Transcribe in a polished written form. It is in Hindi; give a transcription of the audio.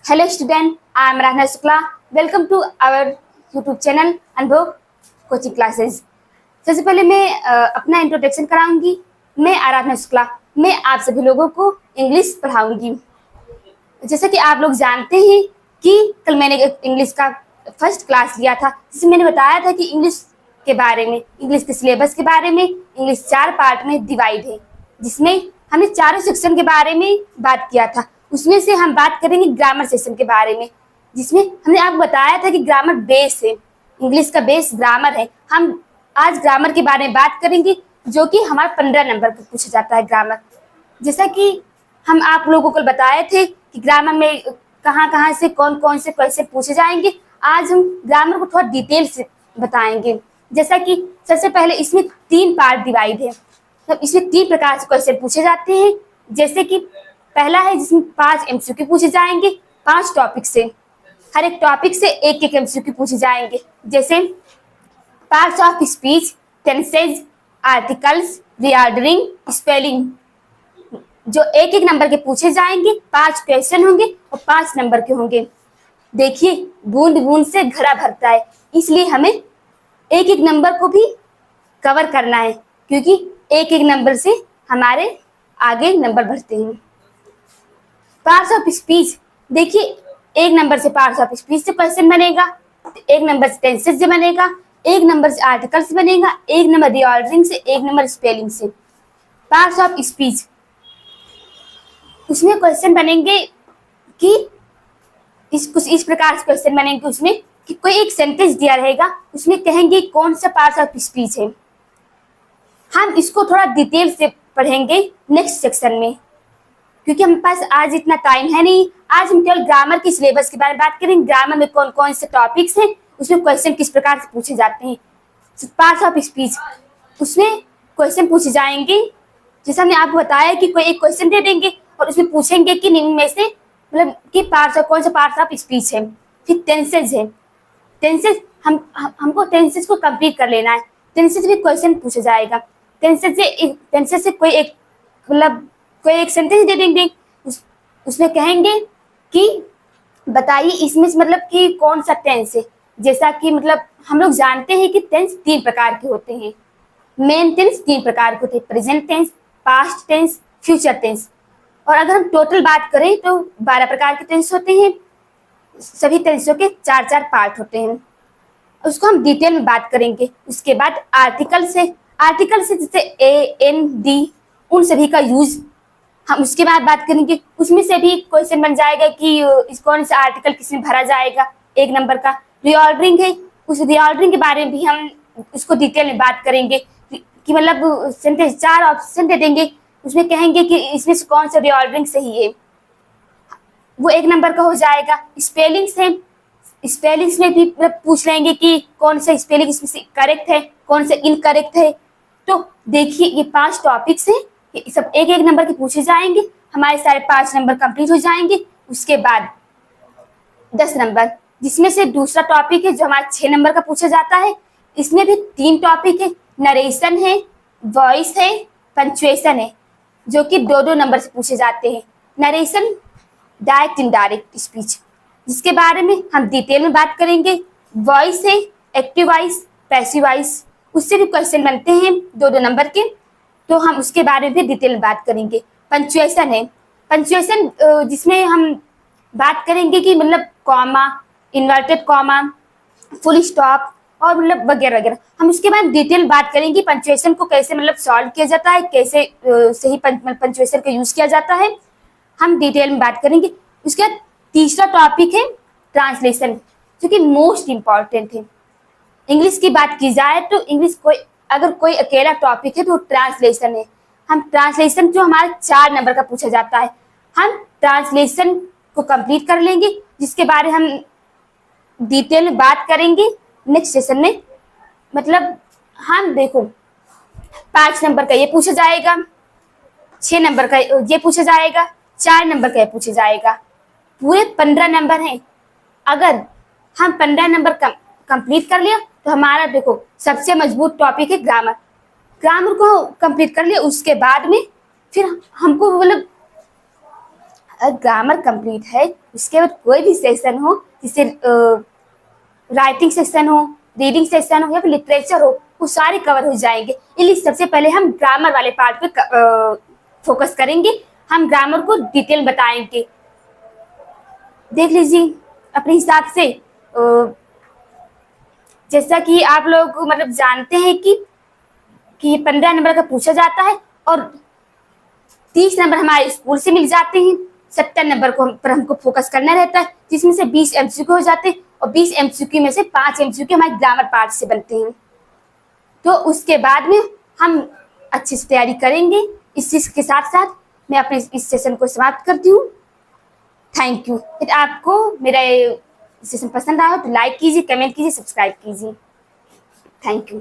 Hello student, I am Rahna Shukla. Welcome to our YouTube channel अनुभव कोचिंग क्लासेस। सबसे पहले मैं अपना इंट्रोडक्शन कराऊंगी। मैं आराधना शुक्ला, मैं आप सभी लोगों को इंग्लिश पढ़ाऊंगी। जैसा कि आप लोग जानते हैं कि कल मैंने एक इंग्लिश का फर्स्ट क्लास लिया था, जिसमें मैंने बताया था कि इंग्लिश के बारे में, इंग्लिश के सिलेबस के बारे में। इंग्लिश 4 पार्ट में डिवाइड है, जिसमें हमने चारों सेक्शन के बारे में बात किया था। उसमें से हम बात करेंगे ग्रामर सेक्शन के बारे में, जिसमें हमने आपको बताया था कि ग्रामर बेस है, इंग्लिश का बेस ग्रामर है। हम आज ग्रामर के बारे में बात करेंगे, जो कि हमारा 15 नंबर पर पूछा जाता है ग्रामर। जैसा कि हम आप लोगों को बताए थे कि ग्रामर में कहाँ कहाँ से कौन कौन से क्वेश्चन पूछे जाएंगे, आज हम ग्रामर को थोड़ा डिटेल से बताएंगे। जैसा कि सबसे पहले इसमें 3 पार्ट डिवाइड है, तो इसमें 3 प्रकार से क्वेश्चन पूछे जाते हैं। जैसे कि पहला है जिसमें 5 एमसीक्यू पूछे जाएंगे, 5 टॉपिक से, हर एक टॉपिक से एक एक एमसीक्यू पूछे जाएंगे। जैसे parts of speech, tenses, articles, reordering, spelling, जो एक एक नंबर के पूछे जाएंगे। 5 क्वेश्चन होंगे और 5 नंबर के होंगे। देखिए, बूंद बूंद से घड़ा भरता है, इसलिए हमें एक एक नंबर को भी कवर करना है, क्योंकि एक एक नंबर से हमारे आगे नंबर बढ़ते हैं। पार्ट्स ऑफ स्पीच, देखिए एक नंबर से पार्ट्स ऑफ स्पीच से क्वेश्चन बनेगा, एक नंबर से टेंसेस से बनेगा, एक नंबर से आर्टिकल से बनेगा, एक नंबर रीऑर्डरिंग से, एक नंबर स्पेलिंग से। पार्ट्स ऑफ स्पीच, उसमें क्वेश्चन बनेंगे कि कुछ इस प्रकार से क्वेश्चन बनेंगे उसमें कि कोई एक सेंटेंस दिया रहेगा, उसमें कहेंगे कौन सा पार्ट ऑफ स्पीच है। हम इसको थोड़ा डिटेल से पढ़ेंगे नेक्स्ट सेक्शन में, क्योंकि हमारे पास आज इतना टाइम है नहीं। आज हम केवल ग्रामर की सिलेबस के बारे में बात करेंगे। ग्रामर में कौन कौन से टॉपिक्स हैं, उसमें क्वेश्चन किस प्रकार से पूछे जाते हैं। पार्ट्स ऑफ स्पीच, उसमें क्वेश्चन पूछे जाएंगे। जैसे हमने आपको बताया कि कोई एक क्वेश्चन दे देंगे और उसमें पूछेंगे कि निम्न में से मतलब कि पार्ट्स ऑफ कौन सा पार्ट्स ऑफ स्पीच है। फिर टेंसेज है, टेंसेज हमको टेंसेज को कंप्लीट कर लेना है। टेंसेज भी क्वेश्चन पूछा जाएगा। टेंसेज से कोई एक मतलब कोई एक सेंटेंस दे देंगे, उसमें कहेंगे कि बताइए इसमें से मतलब कि कौन सा टेंस है। जैसा कि मतलब हम लोग जानते हैं कि टेंस 3 प्रकार के होते हैं। मेन टेंस 3 प्रकार के होते हैं, present tense, past tense, future tense. और अगर हम टोटल बात करें तो 12 प्रकार के टेंस होते हैं। सभी टेंसों के 4-4 पार्ट होते हैं, उसको हम डिटेल में बात करेंगे। उसके बाद आर्टिकल से जैसे ए, एन, डी, उन सभी का यूज हम उसके बाद बात करेंगे। उसमें से भी क्वेश्चन बन जाएगा कि इस कौन सा आर्टिकल किसमें भरा जाएगा, 1 नंबर का। रीऑर्डरिंग है, उस रीऑर्डरिंग के बारे में भी हम उसको डिटेल में बात करेंगे कि मतलब सेंटेंस 4 ऑप्शन दे देंगे, उसमें कहेंगे कि इसमें से कौन सा रीऑर्डरिंग सही है, वो 1 नंबर का हो जाएगा। स्पेलिंग्स है, स्पेलिंग्स में भी पूछ लेंगे कि कौन सा स्पेलिंग इसमें से करेक्ट है, कौन सा इनकरेक्ट है। तो देखिए, ये 5 टॉपिक्स हैं, ये सब एक एक नंबर के पूछे जाएंगे। हमारे सारे 5 नंबर कंप्लीट हो जाएंगे। उसके बाद 10 नंबर, जिसमें से दूसरा टॉपिक है जो हमारा 6 नंबर का पूछा जाता है। इसमें भी 3 टॉपिक है, नरेशन है, वॉइस है, पंक्चुएशन है, जो कि 2-2 नंबर से पूछे जाते हैं। नरेशन डायरेक्ट इनडायरेक्ट स्पीच, जिसके बारे में हम डिटेल में बात करेंगे। वॉइस है, एक्टिव वॉइस, पैसिव वॉइस, उससे भी क्वेश्चन बनते हैं 2-2 नंबर के, तो हम उसके बारे में भी डिटेल में बात करेंगे। पंक्चुएशन है, पंक्चुएशन जिसमें हम बात करेंगे कि मतलब comma, inverted comma, full stop और मतलब वगैरह वगैरह। हम उसके बाद डिटेल बात करेंगे पंक्चुएशन को कैसे मतलब सॉल्व किया जाता है, कैसे सही पंक्चुएशन का यूज किया जाता है, हम डिटेल में बात करेंगे। उसके बाद तीसरा टॉपिक है ट्रांसलेशन, जो कि मोस्ट इम्पॉर्टेंट है। इंग्लिश की बात की जाए तो इंग्लिश अगर कोई अकेला टॉपिक है तो ट्रांसलेशन है। हम ट्रांसलेशन जो हमारा 4 नंबर का पूछा जाता है, हम ट्रांसलेशन को कंप्लीट कर लेंगे, जिसके बारे हम डिटेल में बात करेंगे नेक्स्ट सेशन में। मतलब हम देखो, 5 नंबर का ये पूछा जाएगा, 6 नंबर का ये पूछा जाएगा, 4 नंबर का ये पूछा जाएगा। पूरे 15 नंबर हैं। अगर हम 15 नंबर कंप्लीट कर लिया तो हमारा देखो सबसे मजबूत टॉपिक है ग्रामर। ग्रामर को कंप्लीट कर लिया, उसके बाद में फिर हमको मतलब अगर ग्रामर कंप्लीट है, उसके बाद कोई भी सेशन हो, जिससे राइटिंग सेक्शन हो, रीडिंग सेक्शन हो या फिर लिटरेचर हो, वो सारे कवर हो जाएंगे। इसलिए सबसे पहले हम ग्रामर वाले पार्ट पे फोकस करेंगे। हम ग्रामर को डिटेल बताएंगे। देख लीजिए अपने हिसाब से। जैसा कि आप लोग मतलब जानते हैं कि 15 नंबर का पूछा जाता है और 30 नंबर हमारे स्कूल से मिल जाते हैं। 70 नंबर पर हमको फोकस करना रहता है, जिसमें से 20 एमसीक्यू हो जाते हैं और 20 एमसीक्यू में से 5 एमसीक्यू हमारे ग्रामर पार्ट से बनते हैं। तो उसके बाद में हम अच्छे से तैयारी करेंगे। इस चीज के साथ साथ मैं अपने इस सेशन को समाप्त करती हूँ। Thank you. यदि आपको मेरा ये सेशन पसंद आया तो लाइक कीजिए, कमेंट कीजिए, सब्सक्राइब कीजिए। Thank you.